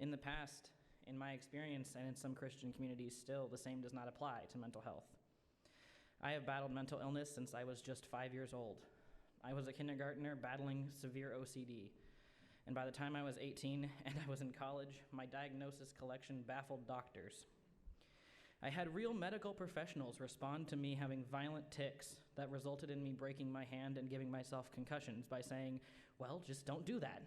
In the past, in my experience, and in some Christian communities still, the same does not apply to mental health. I have battled mental illness since I was just 5 years old. I was a kindergartner battling severe OCD, and by the time I was 18 and I was in college, my diagnosis collection baffled doctors. I had real medical professionals respond to me having violent tics that resulted in me breaking my hand and giving myself concussions by saying, well, just don't do that.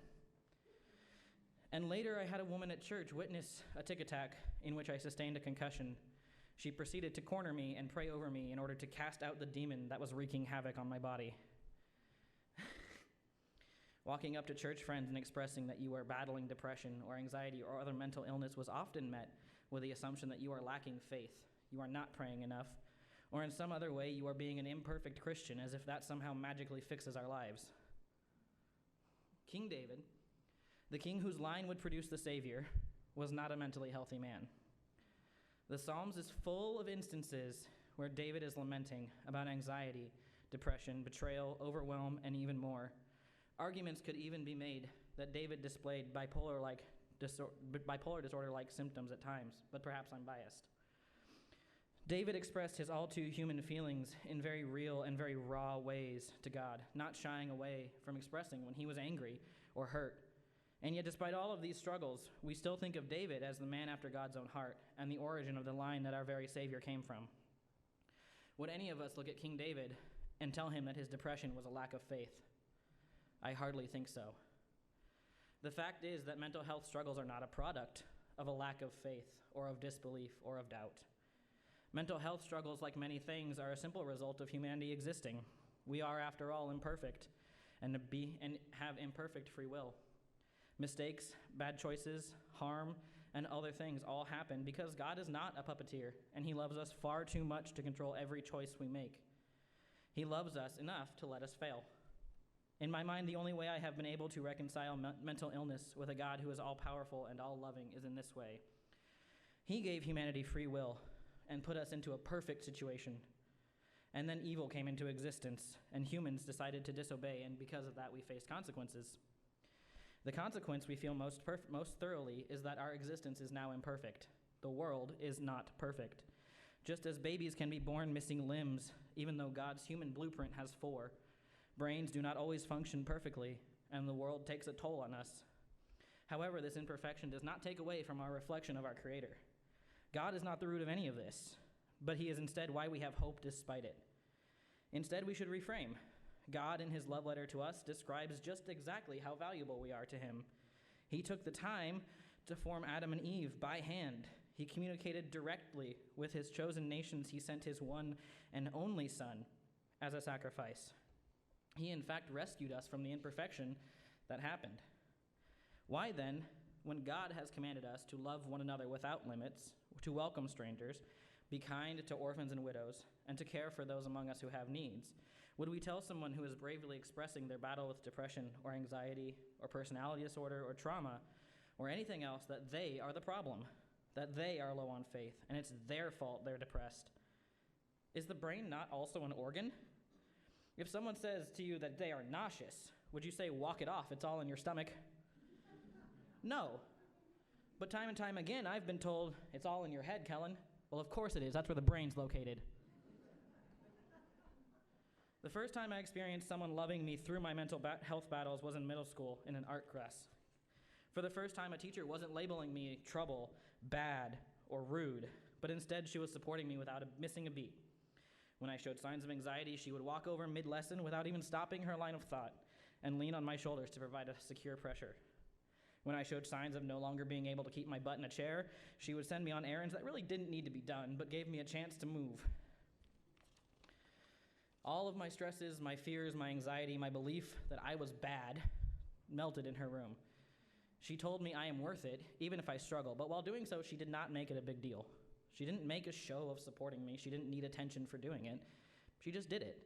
And later I had a woman at church witness a tic attack in which I sustained a concussion. She proceeded to corner me and pray over me in order to cast out the demon that was wreaking havoc on my body. Walking up to church friends and expressing that you are battling depression or anxiety or other mental illness was often met with the assumption that you are lacking faith, you are not praying enough, or in some other way you are being an imperfect Christian, as if that somehow magically fixes our lives. King David, the king whose line would produce the Savior, was not a mentally healthy man. The Psalms is full of instances where David is lamenting about anxiety, depression, betrayal, overwhelm, and even more. Arguments could even be made that David displayed bipolar disorder-like symptoms at times, but perhaps I'm biased. David expressed his all too human feelings in very real and very raw ways to God, not shying away from expressing when he was angry or hurt. And yet, despite all of these struggles, we still think of David as the man after God's own heart and the origin of the line that our very Savior came from. Would any of us look at King David and tell him that his depression was a lack of faith? I hardly think so. The fact is that mental health struggles are not a product of a lack of faith or of disbelief or of doubt. Mental health struggles, like many things, are a simple result of humanity existing. We are, after all, imperfect and have imperfect free will. Mistakes, bad choices, harm, and other things all happen because God is not a puppeteer, and he loves us far too much to control every choice we make. He loves us enough to let us fail. In my mind, the only way I have been able to reconcile mental illness with a God who is all-powerful and all-loving is in this way. He gave humanity free will and put us into a perfect situation. And then evil came into existence, and humans decided to disobey, and because of that, we faced consequences. The consequence we feel most thoroughly is that our existence is now imperfect. The world is not perfect. Just as babies can be born missing limbs, even though God's human blueprint has 4, brains do not always function perfectly, and the world takes a toll on us. However, this imperfection does not take away from our reflection of our Creator. God is not the root of any of this, but he is instead why we have hope despite it. Instead, we should reframe. God, in his love letter to us, describes just exactly how valuable we are to him. He took the time to form Adam and Eve by hand. He communicated directly with his chosen nations. He sent his one and only Son as a sacrifice. He, in fact, rescued us from the imperfection that happened. Why then, when God has commanded us to love one another without limits, to welcome strangers, be kind to orphans and widows, and to care for those among us who have needs, would we tell someone who is bravely expressing their battle with depression or anxiety or personality disorder or trauma or anything else that they are the problem, that they are low on faith, and it's their fault they're depressed? Is the brain not also an organ? If someone says to you that they are nauseous, would you say, walk it off, it's all in your stomach? No. But time and time again, I've been told, it's all in your head, Kellen. Well, of course it is. That's where the brain's located. The first time I experienced someone loving me through my mental health battles was in middle school in an art class. For the first time, a teacher wasn't labeling me trouble, bad, or rude, but instead she was supporting me without missing a beat. When I showed signs of anxiety, she would walk over mid-lesson without even stopping her line of thought and lean on my shoulders to provide a secure pressure. When I showed signs of no longer being able to keep my butt in a chair, she would send me on errands that really didn't need to be done, but gave me a chance to move. All of my stresses, my fears, my anxiety, my belief that I was bad melted in her room. She told me I am worth it, even if I struggle, but while doing so, she did not make it a big deal. She didn't make a show of supporting me. She didn't need attention for doing it. She just did it.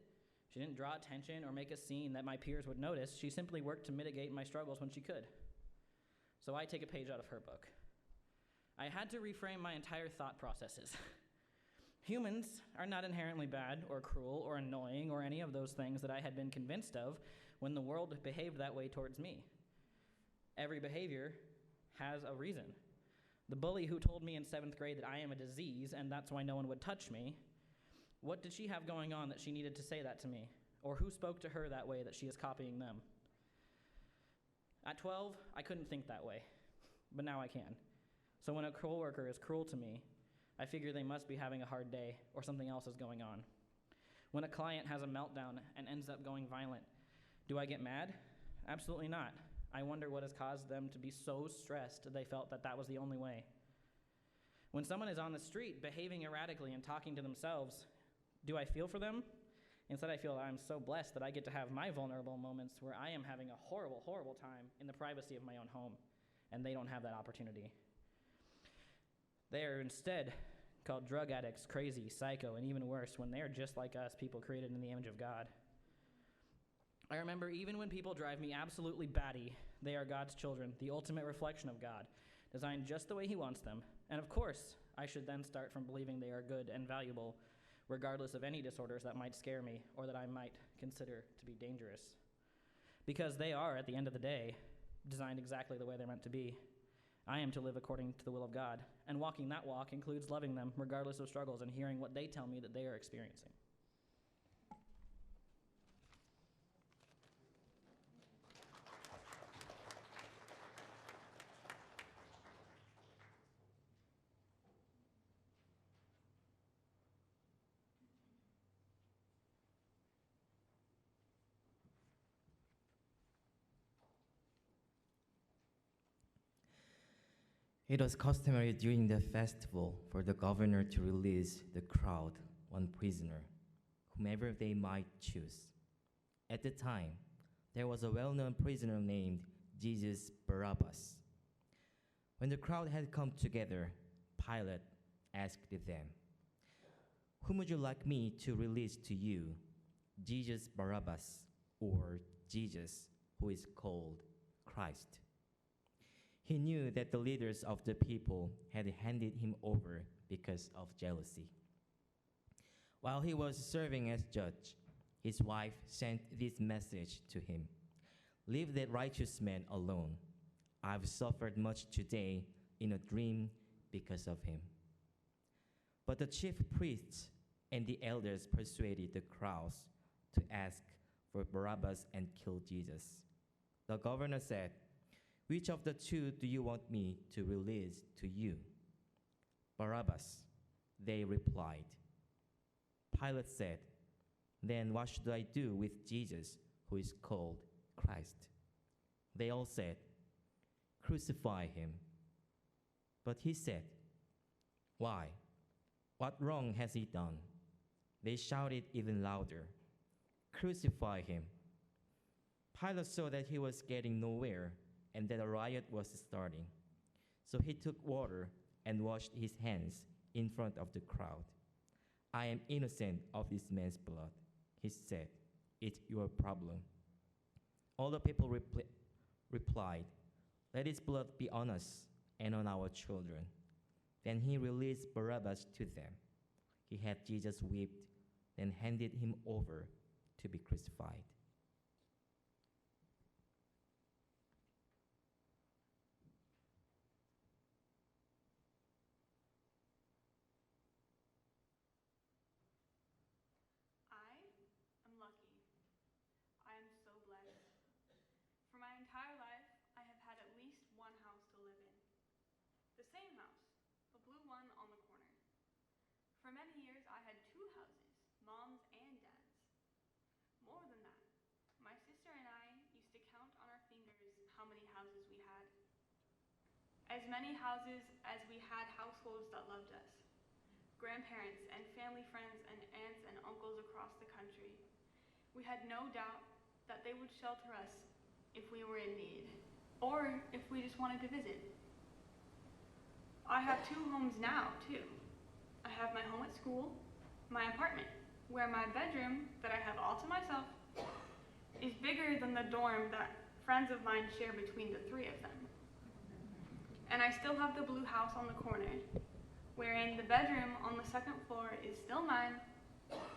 She didn't draw attention or make a scene that my peers would notice. She simply worked to mitigate my struggles when she could. So I take a page out of her book. I had to reframe my entire thought processes. Humans are not inherently bad or cruel or annoying or any of those things that I had been convinced of when the world behaved that way towards me. Every behavior has a reason. The bully who told me in 7th grade that I am a disease and that's why no one would touch me, what did she have going on that she needed to say that to me? Or who spoke to her that way that she is copying them? At 12, I couldn't think that way, but now I can. So when a coworker is cruel to me, I figure they must be having a hard day or something else is going on. When a client has a meltdown and ends up going violent, do I get mad? Absolutely not. I wonder what has caused them to be so stressed they felt that that was the only way. When someone is on the street behaving erratically and talking to themselves, do I feel for them? Instead, I feel I'm so blessed that I get to have my vulnerable moments where I am having a horrible, horrible time in the privacy of my own home, and they don't have that opportunity. They are instead called drug addicts, crazy, psycho, and even worse when they are just like us, people created in the image of God. I remember even when people drive me absolutely batty, they are God's children, the ultimate reflection of God, designed just the way He wants them. And of course, I should then start from believing they are good and valuable, regardless of any disorders that might scare me or that I might consider to be dangerous. Because they are, at the end of the day, designed exactly the way they're meant to be. I am to live according to the will of God, and walking that walk includes loving them regardless of struggles and hearing what they tell me that they are experiencing. It was customary during the festival for the governor to release the crowd, one prisoner, whomever they might choose. At the time, there was a well-known prisoner named Jesus Barabbas. When the crowd had come together, Pilate asked them, "Whom would you like me to release to you, Jesus Barabbas or Jesus who is called Christ?" He knew that the leaders of the people had handed him over because of jealousy. While he was serving as judge, his wife sent this message to him: "Leave that righteous man alone. I've suffered much today in a dream because of him." But the chief priests and the elders persuaded the crowds to ask for Barabbas and kill Jesus. The governor said, "Which of the two do you want me to release to you?" "Barabbas," they replied. Pilate said, "Then what should I do with Jesus, who is called Christ?" They all said, "Crucify him." But he said, "Why? What wrong has he done?" They shouted even louder, "Crucify him." Pilate saw that he was getting nowhere and that a riot was starting. So he took water and washed his hands in front of the crowd. "I am innocent of this man's blood," he said. "It's your problem." All the people replied, "Let his blood be on us and on our children." Then he released Barabbas to them. He had Jesus whipped, then handed him over to be crucified. For my entire life, I have had at least one house to live in. The same house, the blue one on the corner. For many years, I had two houses, Mom's and Dad's. More than that, my sister and I used to count on our fingers how many houses we had. As many houses as we had households that loved us. Grandparents and family friends and aunts and uncles across the country. We had no doubt that they would shelter us if we were in need, or if we just wanted to visit. I have two homes now, too. I have my home at school, my apartment, where my bedroom, that I have all to myself, is bigger than the dorm that friends of mine share between the three of them. And I still have the blue house on the corner, wherein the bedroom on the second floor is still mine,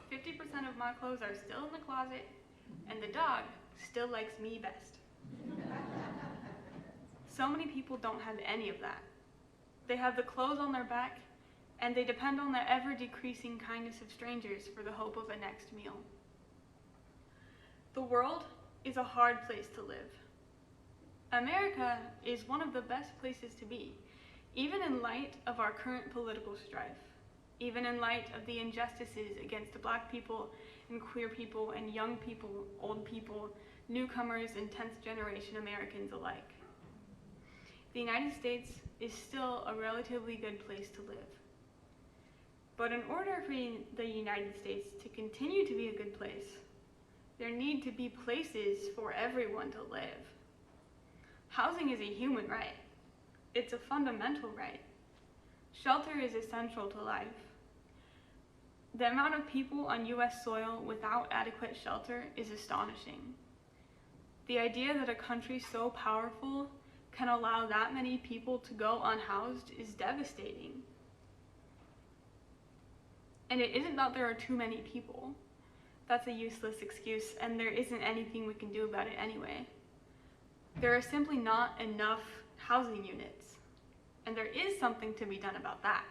50% of my clothes are still in the closet, and the dog still likes me best. So many people don't have any of that. They have the clothes on their back, and they depend on the ever-decreasing kindness of strangers for the hope of a next meal. The world is a hard place to live. America is one of the best places to be, even in light of our current political strife, even in light of the injustices against Black people and queer people and young people, old people, newcomers and 10th generation Americans alike. The United States is still a relatively good place to live. But in order for the United States to continue to be a good place, there need to be places for everyone to live. Housing is a human right. It's a fundamental right. Shelter is essential to life. The amount of people on US soil without adequate shelter is astonishing. The idea that a country so powerful can allow that many people to go unhoused is devastating. And it isn't that there are too many people. That's a useless excuse, and there isn't anything we can do about it anyway. There are simply not enough housing units, and there is something to be done about that.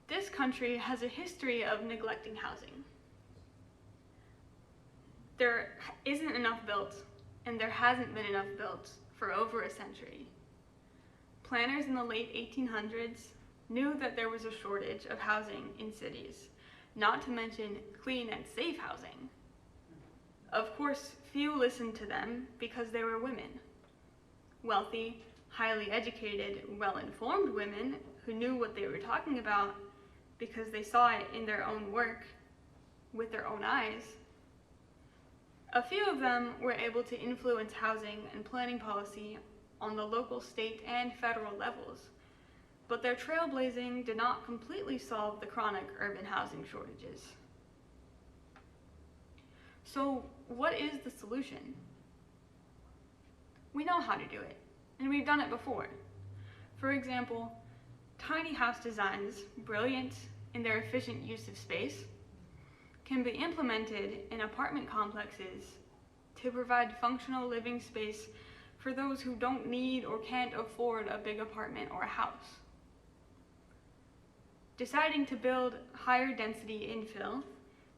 This country has a history of neglecting housing. There isn't enough built, and there hasn't been enough built for over a century. Planners in the late 1800s knew that there was a shortage of housing in cities, not to mention clean and safe housing. Of course, few listened to them because they were women. Wealthy, highly educated, well-informed women who knew what they were talking about because they saw it in their own work with their own eyes. A few of them were able to influence housing and planning policy on the local, state, and federal levels, but their trailblazing did not completely solve the chronic urban housing shortages. So what is the solution? We know how to do it, and we've done it before. For example, tiny house designs, brilliant in their efficient use of space, can be implemented in apartment complexes to provide functional living space for those who don't need or can't afford a big apartment or a house. Deciding to build higher density infill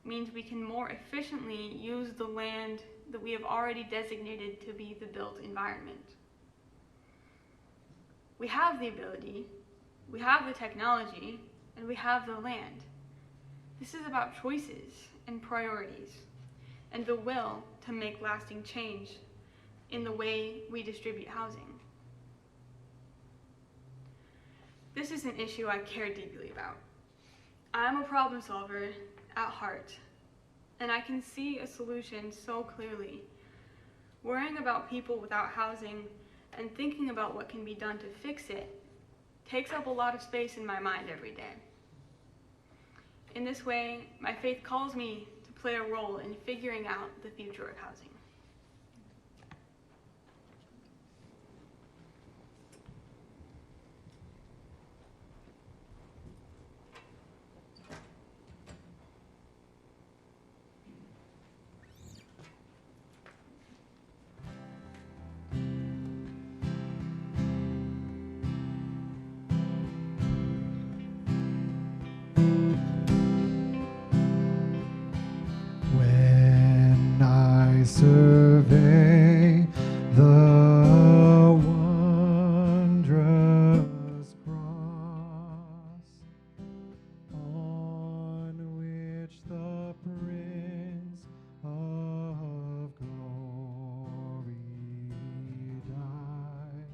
means we can more efficiently use the land that we have already designated to be the built environment. We have the ability, we have the technology, and we have the land. This is about choices and priorities, and the will to make lasting change in the way we distribute housing. This is an issue I care deeply about. I'm a problem solver at heart, and I can see a solution so clearly. Worrying about people without housing and thinking about what can be done to fix it takes up a lot of space in my mind every day. In this way, my faith calls me to play a role in figuring out the future of housing. When I survey the wondrous cross on which the Prince of Glory died,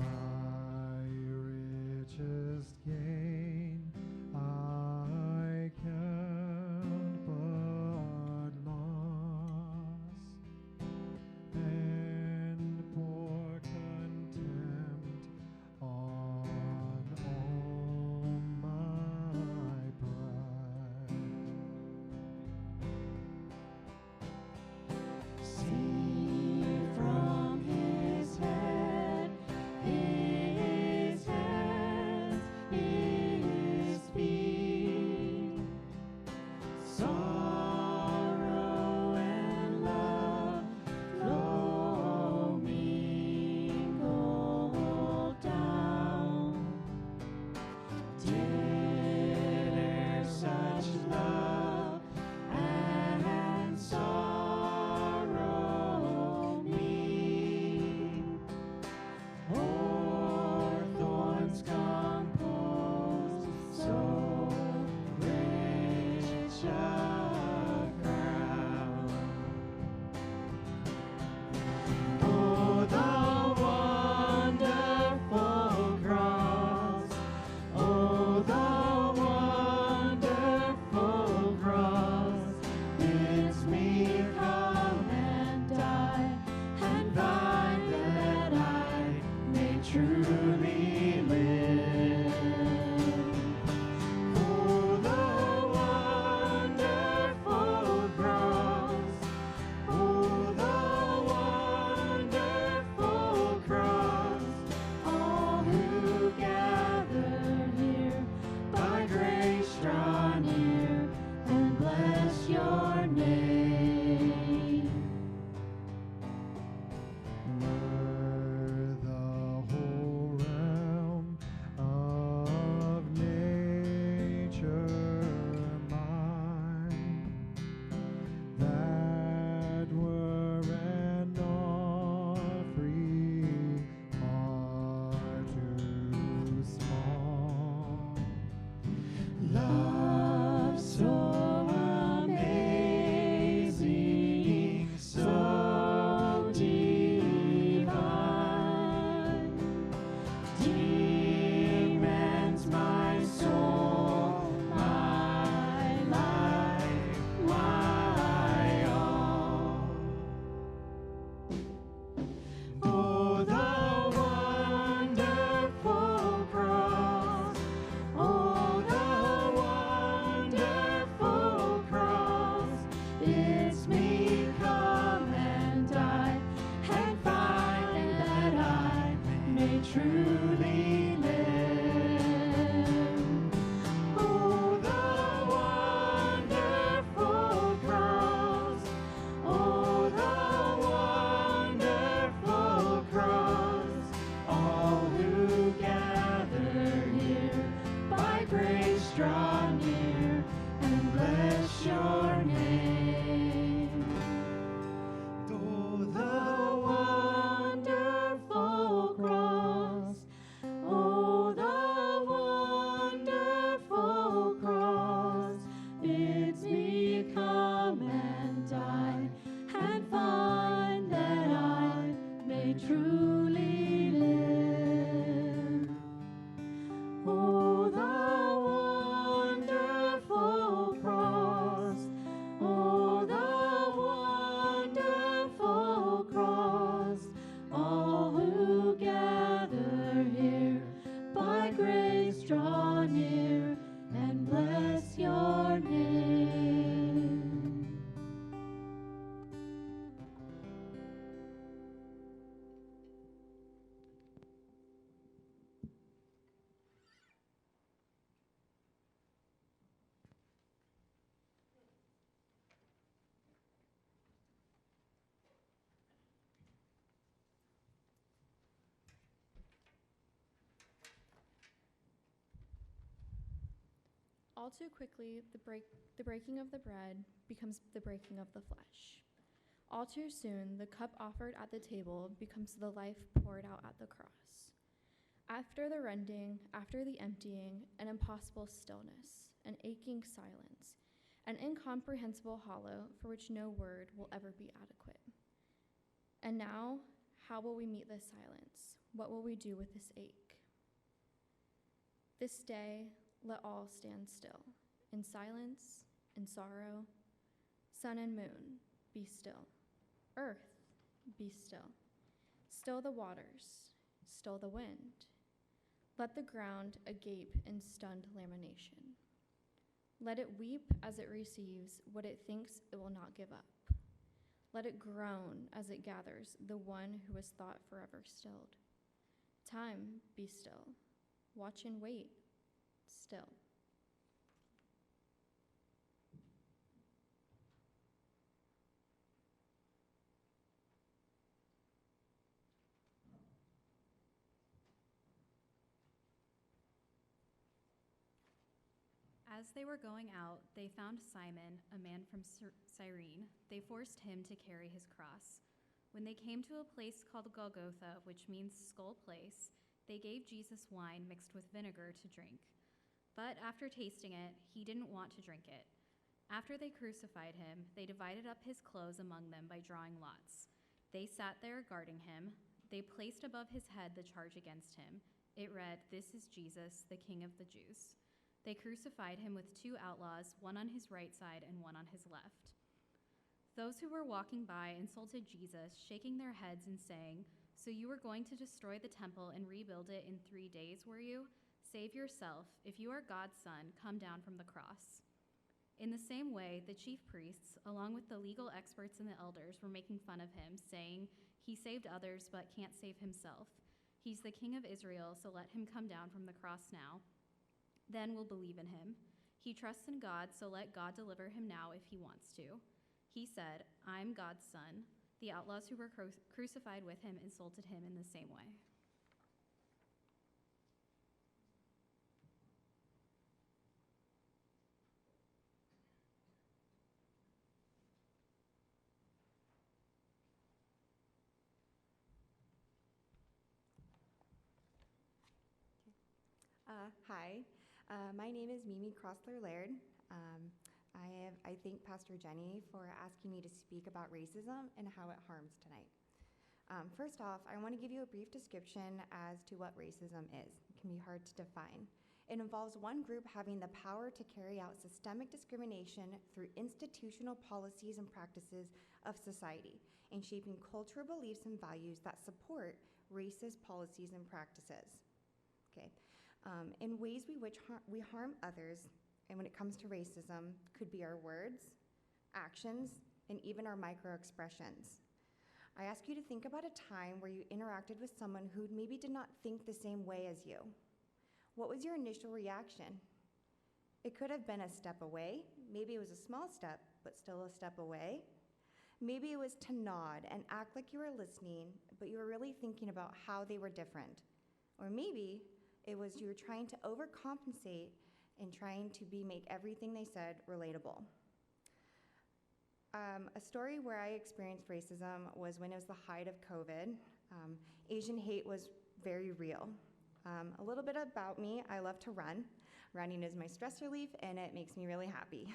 my richest gain I count but loss, and pour contempt on all my pride. See from his head, his hands, his truly live. Oh, the wonderful cross. Oh, the wonderful cross. All who gather here by grace draw near and bless your name. Oh, the wonderful cross. Oh, the wonderful cross. Bids me come and die and find that I may truly live. Oh, the wonderful cross. Oh, the wonderful cross. All who gather here by grace draw near and bless your name. All too quickly, the breaking of the bread becomes the breaking of the flesh. All too soon, the cup offered at the table becomes the life poured out at the cross. After the rending, after the emptying, an impossible stillness, an aching silence, an incomprehensible hollow for which no word will ever be adequate. And now, how will we meet this silence? What will we do with this ache? This day, let all stand still, in silence, in sorrow. Sun and moon, be still. Earth, be still. Still the waters, still the wind. Let the ground agape in stunned lamentation. Let it weep as it receives what it thinks it will not give up. Let it groan as it gathers the one who was thought forever stilled. Time, be still. Watch and wait. Still. As they were going out, they found Simon, a man from Cyrene. They forced him to carry his cross. When they came to a place called Golgotha, which means skull place, they gave Jesus wine mixed with vinegar to drink. But after tasting it, he didn't want to drink it. After they crucified him, they divided up his clothes among them by drawing lots. They sat there guarding him. They placed above his head the charge against him. It read, "This is Jesus, the King of the Jews." They crucified him with two outlaws, one on his right side and one on his left. Those who were walking by insulted Jesus, shaking their heads and saying, "So you were going to destroy the temple and rebuild it in 3 days, were you? Save yourself. If you are God's son, come down from the cross." In the same way, the chief priests, along with the legal experts and the elders, were making fun of him, saying, "He saved others but can't save himself. He's the King of Israel, so let him come down from the cross now. Then we'll believe in him. He trusts in God, so let God deliver him now if he wants to." He said, "I'm God's son." The outlaws who were crucified with him insulted him in the same way. Hi, my name is Mimi Crossler-Laird. I thank Pastor Jenny for asking me to speak about racism and how it harms tonight. First off, I want to give you a brief description as to what racism is. It can be hard to define. It involves one group having the power to carry out systemic discrimination through institutional policies and practices of society and shaping cultural beliefs and values that support racist policies and practices. Okay. In ways we harm others, and when it comes to racism, could be our words, actions, and even our micro-expressions. I ask you to think about a time where you interacted with someone who maybe did not think the same way as you. What was your initial reaction? It could have been a step away. Maybe it was a small step, but still a step away. Maybe it was to nod and act like you were listening, but you were really thinking about how they were different. Or maybe it was you were trying to overcompensate and trying to make everything they said relatable. A story where I experienced racism was when it was the height of COVID. Asian hate was very real. A little bit about me, I love to run. Running is my stress relief, and it makes me really happy.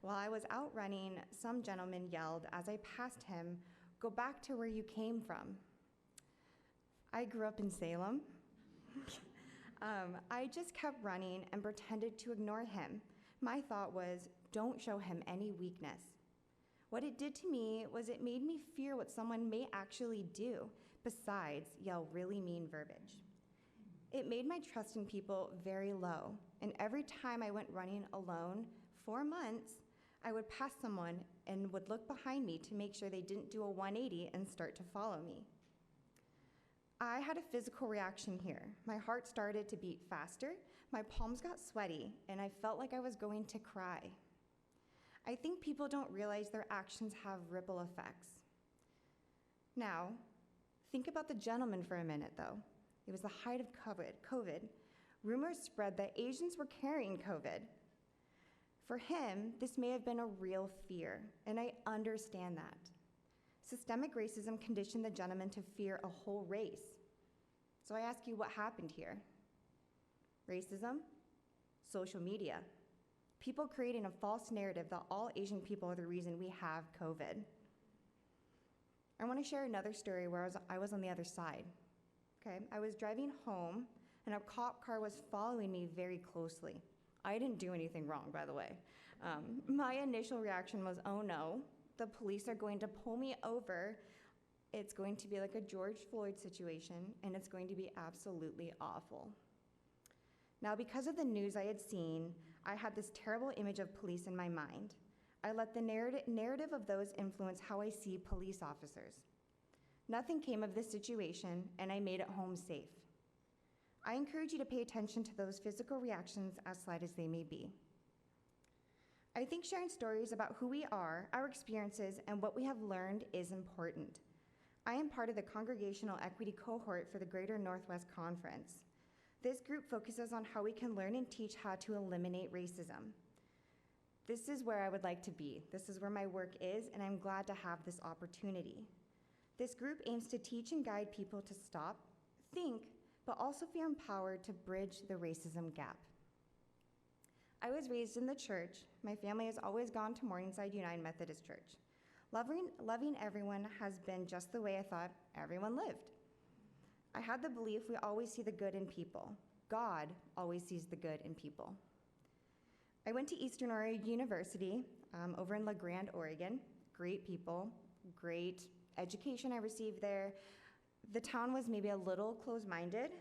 While I was out running, some gentleman yelled as I passed him, "Go back to where you came from." I grew up in Salem. I just kept running and pretended to ignore him. My thought was, don't show him any weakness. What it did to me was it made me fear what someone may actually do, besides yell really mean verbiage. It made my trust in people very low, and every time I went running alone for months, I would pass someone and would look behind me to make sure they didn't do a 180 and start to follow me. I had a physical reaction here. My heart started to beat faster, my palms got sweaty, and I felt like I was going to cry. I think people don't realize their actions have ripple effects. Now, think about the gentleman for a minute, though. It was the height of COVID. Rumors spread that Asians were carrying COVID. For him, this may have been a real fear, and I understand that. Systemic racism conditioned the gentleman to fear a whole race. So I ask you, what happened here? Racism? Social media. People creating a false narrative that all Asian people are the reason we have COVID. I want to share another story where I was on the other side. Okay, I was driving home, and a cop car was following me very closely. I didn't do anything wrong, by the way. My initial reaction was, oh no, the police are going to pull me over. It's going to be like a George Floyd situation, and it's going to be absolutely awful. Now, because of the news I had seen, I had this terrible image of police in my mind. I let the narrative of those influence how I see police officers. Nothing came of this situation, and I made it home safe. I encourage you to pay attention to those physical reactions, as slight as they may be. I think sharing stories about who we are, our experiences, and what we have learned is important. I am part of the Congregational Equity Cohort for the Greater Northwest Conference. This group focuses on how we can learn and teach how to eliminate racism. This is where I would like to be. This is where my work is, and I'm glad to have this opportunity. This group aims to teach and guide people to stop, think, but also feel empowered to bridge the racism gap. I was raised in the church. My family has always gone to Morningside United Methodist Church. Loving everyone has been just the way I thought everyone lived. I had the belief we always see the good in people. God always sees the good in people. I went to Eastern Oregon University over in La Grande, Oregon. Great people, great education I received there. The town was maybe a little closed-minded,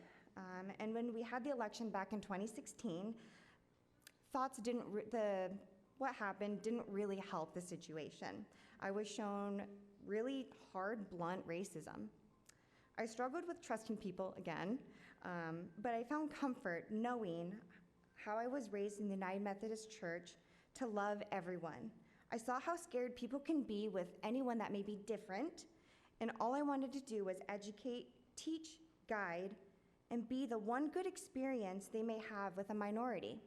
and when we had the election back in 2016, what happened didn't really help the situation. I was shown really hard, blunt racism. I struggled with trusting people again, but I found comfort knowing how I was raised in the United Methodist Church to love everyone. I saw how scared people can be with anyone that may be different, and all I wanted to do was educate, teach, guide, and be the one good experience they may have with a minority.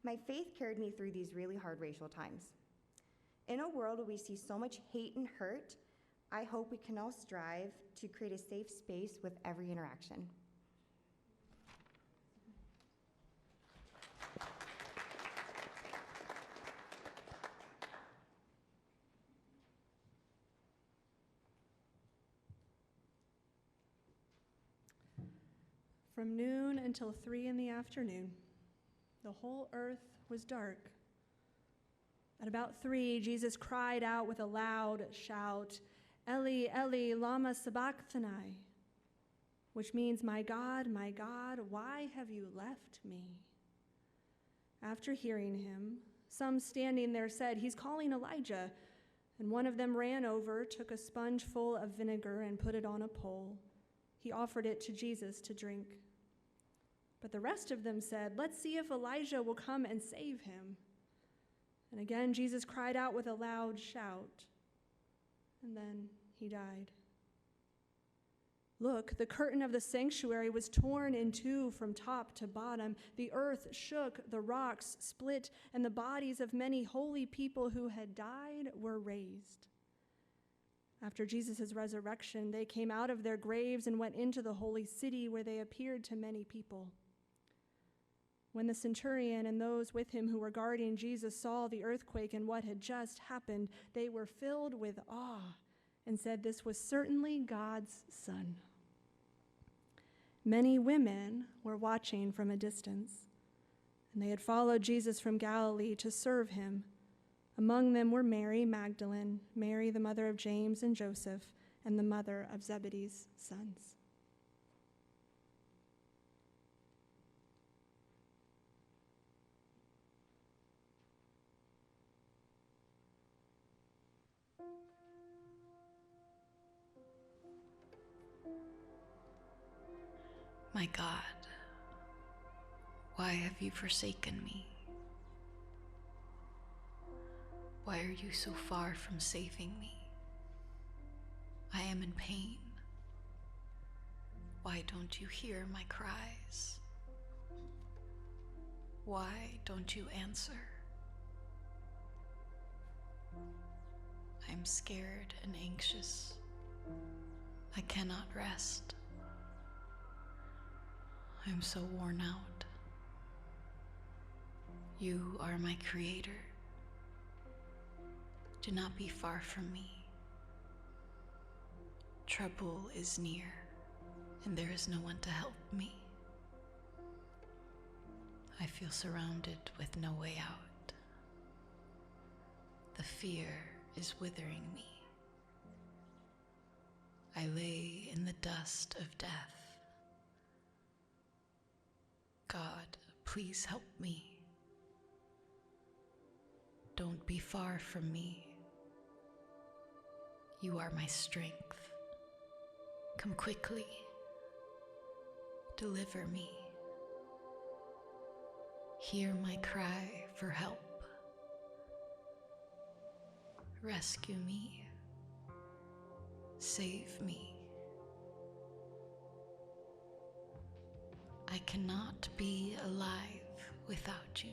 My faith carried me through these really hard racial times. In a world where we see so much hate and hurt, I hope we can all strive to create a safe space with every interaction. From noon until 3 in the afternoon, the whole earth was dark. At about 3, Jesus cried out with a loud shout, "Eli, Eli, lama sabachthani," which means, my God, why have you left me?" After hearing him, some standing there said, "He's calling Elijah." And one of them ran over, took a sponge full of vinegar, and put it on a pole. He offered it to Jesus to drink. But the rest of them said, "Let's see if Elijah will come and save him." And again, Jesus cried out with a loud shout, and then he died. Look, the curtain of the sanctuary was torn in two from top to bottom. The earth shook, the rocks split, and the bodies of many holy people who had died were raised. After Jesus' resurrection, they came out of their graves and went into the holy city, where they appeared to many people. When the centurion and those with him who were guarding Jesus saw the earthquake and what had just happened, they were filled with awe and said this was certainly God's Son. Many women were watching from a distance, and they had followed Jesus from Galilee to serve him. Among them were Mary Magdalene, Mary the mother of James and Joseph, and the mother of Zebedee's sons. My God, why have you forsaken me? Why are you so far from saving me? I am in pain. Why don't you hear my cries? Why don't you answer? I'm scared and anxious. I cannot rest. I'm so worn out. You are my creator. Do not be far from me. Trouble is near, and there is no one to help me. I feel surrounded with no way out. The fear is withering me. I lay in the dust of death. God, please help me. Don't be far from me. You are my strength. Come quickly. Deliver me. Hear my cry for help. Rescue me. Save me. I cannot be alive without you.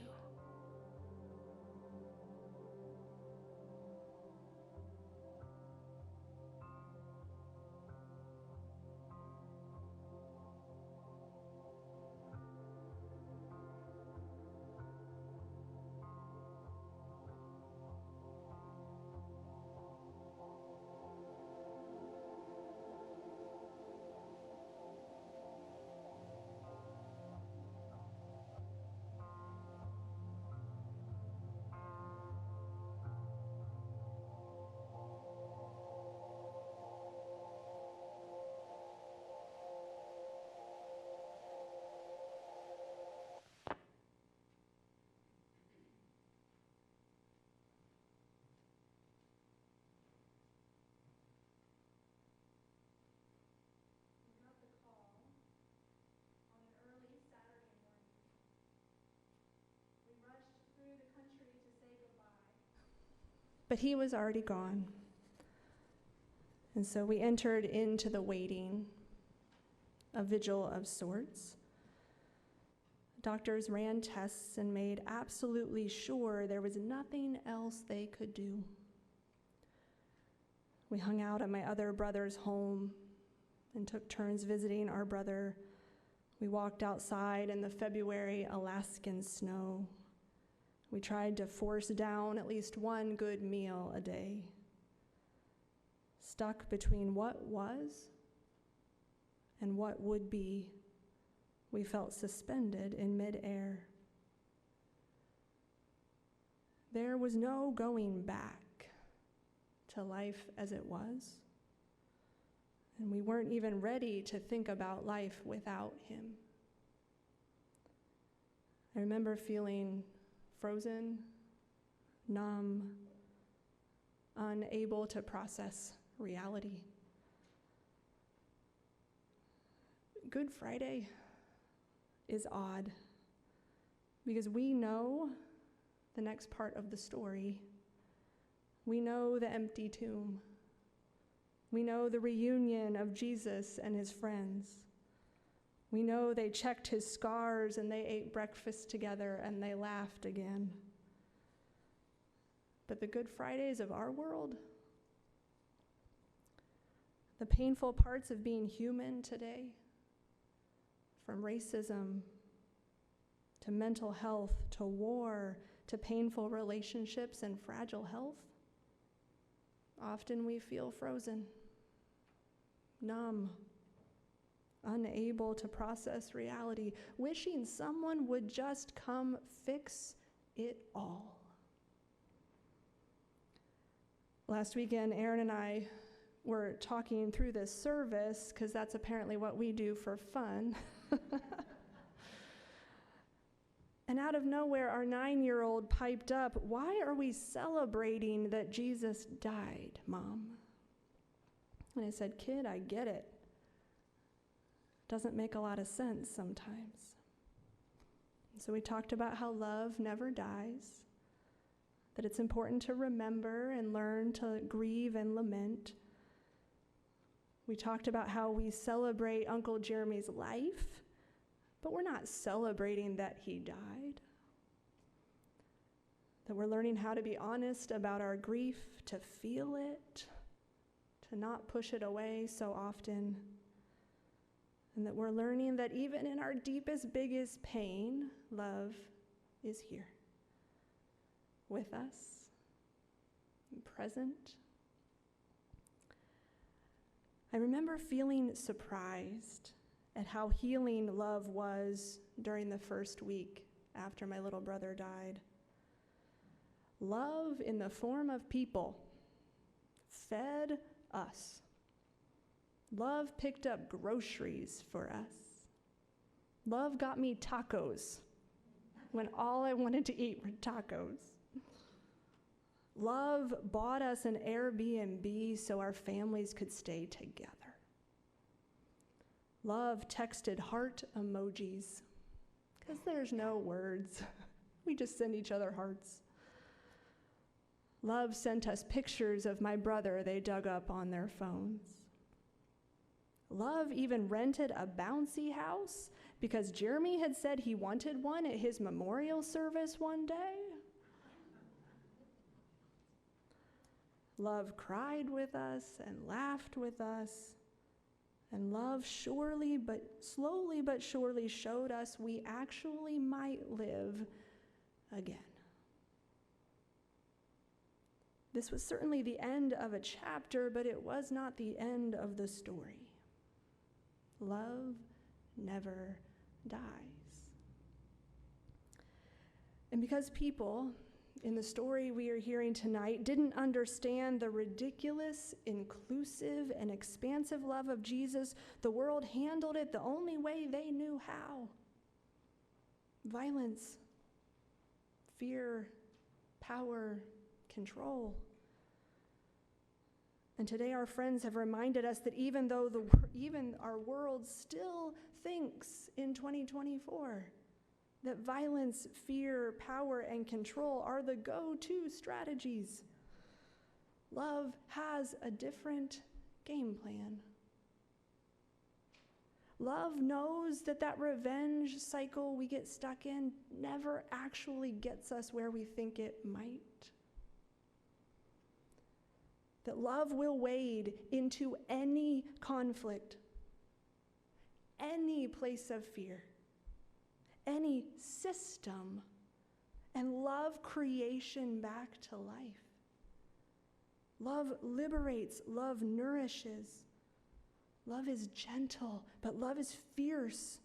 But he was already gone. And so we entered into the waiting, a vigil of sorts. Doctors ran tests and made absolutely sure there was nothing else they could do. We hung out at my other brother's home and took turns visiting our brother. We walked outside in the February Alaskan snow. We tried to force down at least one good meal a day. Stuck between what was and what would be, we felt suspended in midair. There was no going back to life as it was, and we weren't even ready to think about life without him. I remember feeling frozen, numb, unable to process reality. Good Friday is odd because we know the next part of the story. We know the empty tomb. We know the reunion of Jesus and his friends. We know they checked his scars and they ate breakfast together and they laughed again. But the Good Fridays of our world, the painful parts of being human today, from racism to mental health to war to painful relationships and fragile health, often we feel frozen, numb, unable to process reality, wishing someone would just come fix it all. Last weekend, Aaron and I were talking through this service, because that's apparently what we do for fun. And out of nowhere, our 9-year-old piped up, "Why are we celebrating that Jesus died, Mom?" And I said, "Kid, I get it. Doesn't make a lot of sense sometimes." So we talked about how love never dies, that it's important to remember and learn to grieve and lament. We talked about how we celebrate Uncle Jeremy's life, but we're not celebrating that he died. That we're learning how to be honest about our grief, to feel it, to not push it away so often. And that we're learning that even in our deepest, biggest pain, love is here with us, present. I remember feeling surprised at how healing love was during the first week after my little brother died. Love in the form of people fed us. Love picked up groceries for us. Love got me tacos when all I wanted to eat were tacos. Love bought us an Airbnb so our families could stay together. Love texted heart emojis, because there's no words. We just send each other hearts. Love sent us pictures of my brother they dug up on their phones. Love even rented a bouncy house because Jeremy had said he wanted one at his memorial service one day. Love cried with us and laughed with us. And love slowly but surely showed us we actually might live again. This was certainly the end of a chapter, but it was not the end of the story. Love never dies. And because people in the story we are hearing tonight didn't understand the ridiculous, inclusive, and expansive love of Jesus, the world handled it the only way they knew how. Violence, fear, power, control. And today our friends have reminded us that even our world still thinks in 2024 that violence, fear, power, and control are the go-to strategies. Love has a different game plan. Love knows that revenge cycle we get stuck in never actually gets us where we think it might. That love will wade into any conflict, any place of fear, any system, and love creation back to life. Love liberates, love nourishes. Love is gentle, but love is fierce.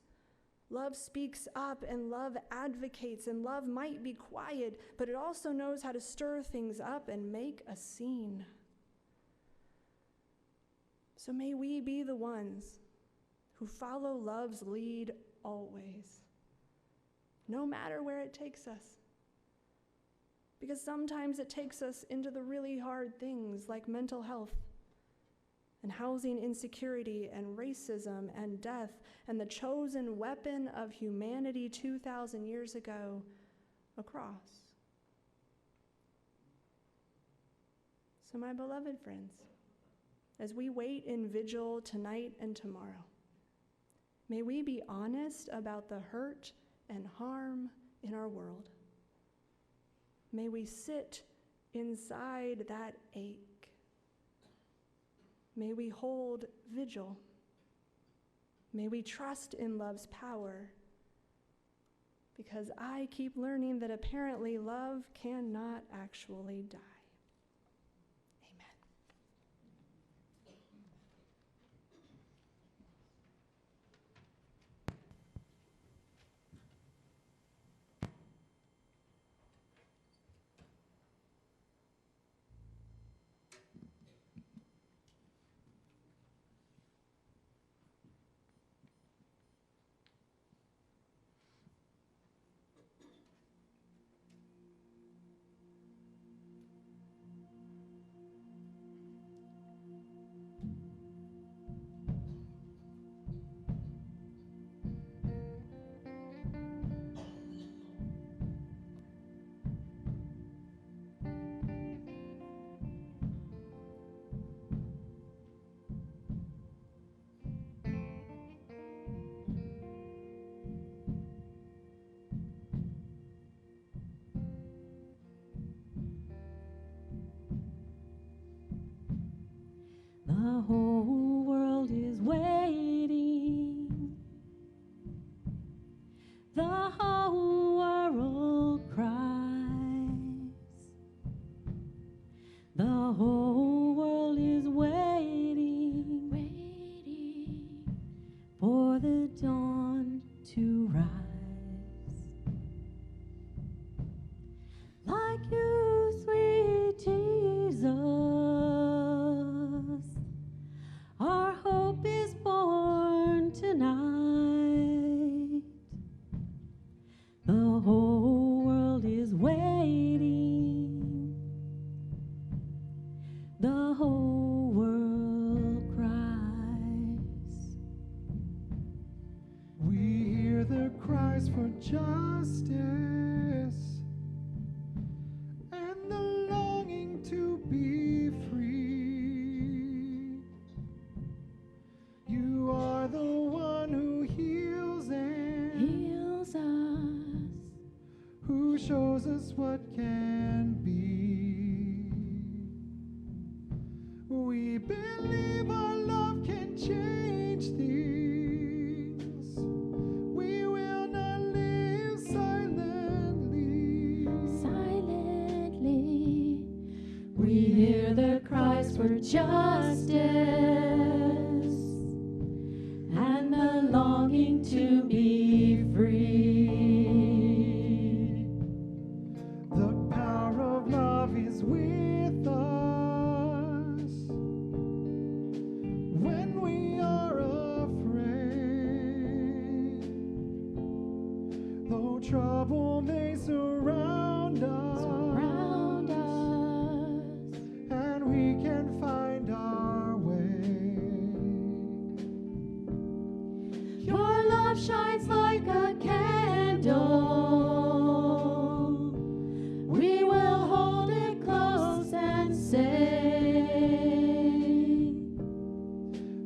Love speaks up and love advocates, and love might be quiet, but it also knows how to stir things up and make a scene. So may we be the ones who follow love's lead always, no matter where it takes us. Because sometimes it takes us into the really hard things like mental health and housing insecurity and racism and death and the chosen weapon of humanity 2,000 years ago, a cross. So my beloved friends, as we wait in vigil tonight and tomorrow, may we be honest about the hurt and harm in our world. May we sit inside that ache. May we hold vigil. May we trust in love's power, because I keep learning that apparently love cannot actually die. The whole world is waiting. The whole world cries. The whole world is waiting, for the dawn to rise. Like you, sweet Jesus, our hope is born tonight. The whole world is waiting. The whole world cries. We hear the cries for justice and the longing to be free. You are the one who heals us, who shows us what can be. We believe our love can change things. We will not live silently. We hear the cries for justice and the longing to be free. The power of love is with us when we are afraid. Though trouble may surround us, and we can find our way. Your love shines like a candle. We will hold it close and say,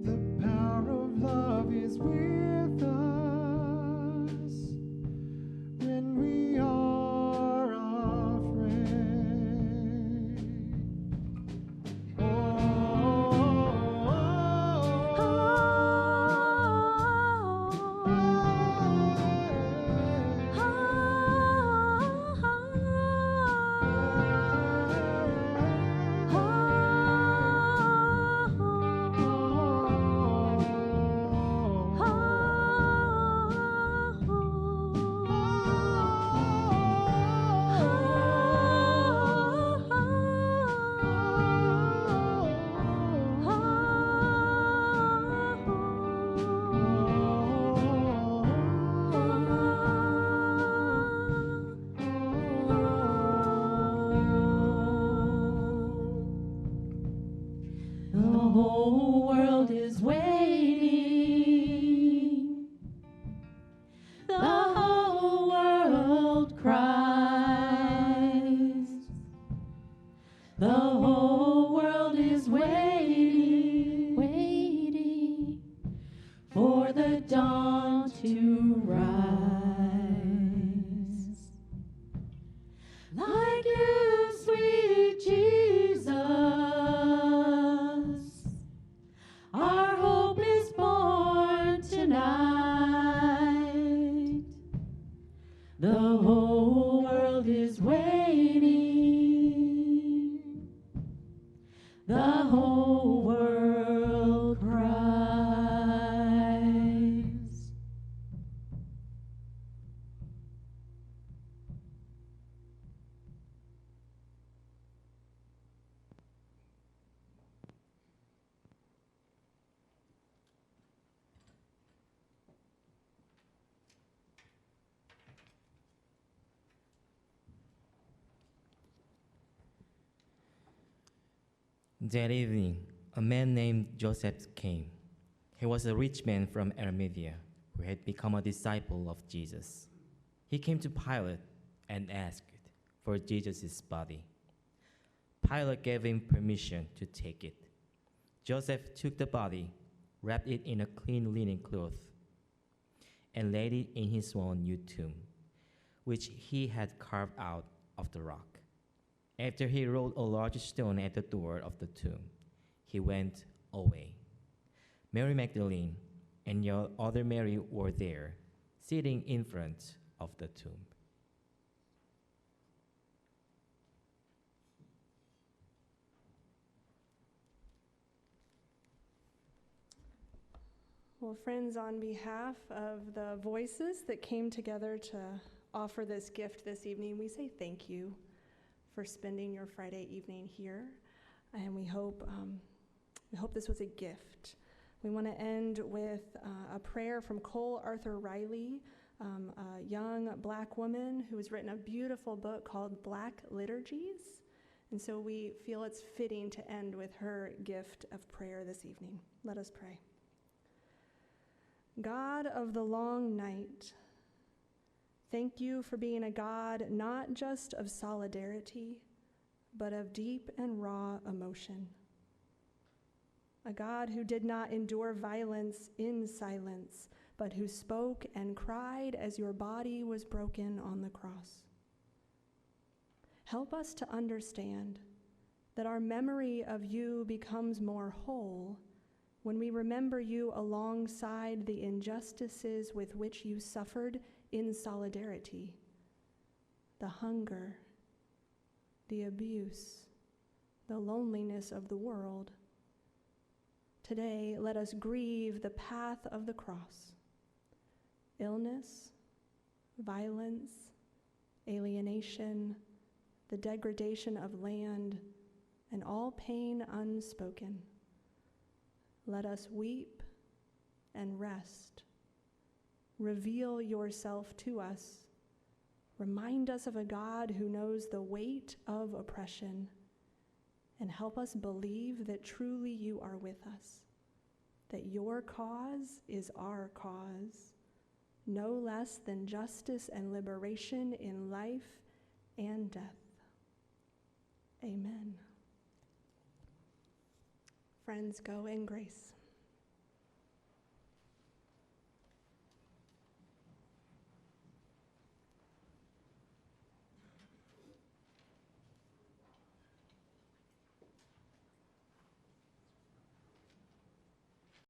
The power of love is with us when we are afraid. for the dawn to rise. Like you, sweet Jesus, our hope is born tonight. The whole world is waiting. The whole world cries. That evening, a man named Joseph came. He was a rich man from Arimathea who had become a disciple of Jesus. He came to Pilate and asked for Jesus' body. Pilate gave him permission to take it. Joseph took the body, wrapped it in a clean linen cloth, and laid it in his own new tomb, which he had carved out of the rock. After he rolled a large stone at the door of the tomb, he went away. Mary Magdalene and the other Mary were there, sitting in front of the tomb. Well, friends, on behalf of the voices that came together to offer this gift this evening, we say thank you for spending your Friday evening here, and we hope this was a gift. We want to end with a prayer from Cole Arthur Riley, a young Black woman who has written a beautiful book called Black Liturgies, and so we feel it's fitting to end with her gift of prayer this evening. Let us pray. God of the long night, thank you for being a God not just of solidarity, but of deep and raw emotion. A God who did not endure violence in silence, but who spoke and cried as your body was broken on the cross. Help us to understand that our memory of you becomes more whole when we remember you alongside the injustices with which you suffered in solidarity, the hunger, the abuse, the loneliness of the world. Today, let us grieve the path of the cross. Illness, violence, alienation, the degradation of land, and all pain unspoken. Let us weep and rest. Reveal yourself to us. Remind us of a God who knows the weight of oppression, and help us believe that truly you are with us, that your cause is our cause, no less than justice and liberation in life and death. Amen. Friends, go in grace.